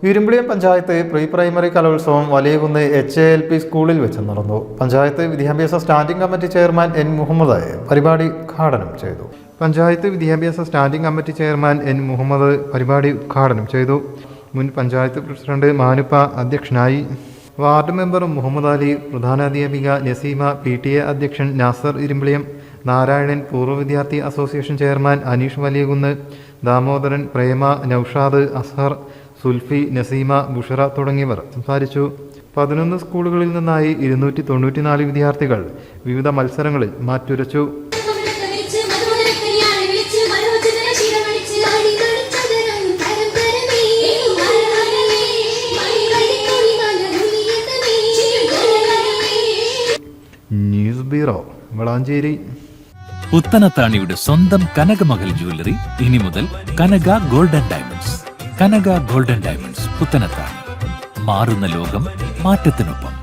Irimbiliyam panchayat pre primary കലോത്സവം Valiyakunnu HALP സ്കൂളിൽ വെച്ച് നടന്നു. പഞ്ചായത്ത് വിദ്യാഭ്യാസ standing committee chairman N. Muhammad പരിപാടി ഉദ്ഘാടനം ചെയ്തു. മുൻ പഞ്ചായത്ത് പ്രസിഡന്റ് മാനുപ്പ അധ്യക്ഷനായി. വാർഡ് മെമ്പർ മുഹമ്മദ് അലി, പ്രധാനാധ്യാപിക നസീമ, PTA അധ്യക്ഷൻ നാസർ ഇരുമ്പിളിയം, നാരായണൻ, പൂർവ്വ വിദ്യാർത്ഥി അസോസിയേഷൻ ചെയർമാൻ അനീഷ് വലിയകുന്ന്, ദാമോദരൻ, പ്രേമ, നൌഷാദ്, അസ്ഹർ, സുൽഫി, നസീമ, ബുഷറ തുടങ്ങിയവർ സംസാരിച്ചു. 11 സ്കൂളുകളിൽ നിന്നായി 294 വിദ്യാർത്ഥികൾ വിവിധ മത്സരങ്ങളിൽ മാറ്റുരച്ചു. News bureau, Valanchery. പുത്തനത്താണിയുടെ സ്വന്തം കനകമകൽ ജ്വല്ലറി ഇനി മുതൽ Kanaka golden diamonds. Kanaka golden diamonds, Puthanathani. മാറുന്ന ലോകം, മാറ്റത്തിനൊപ്പം.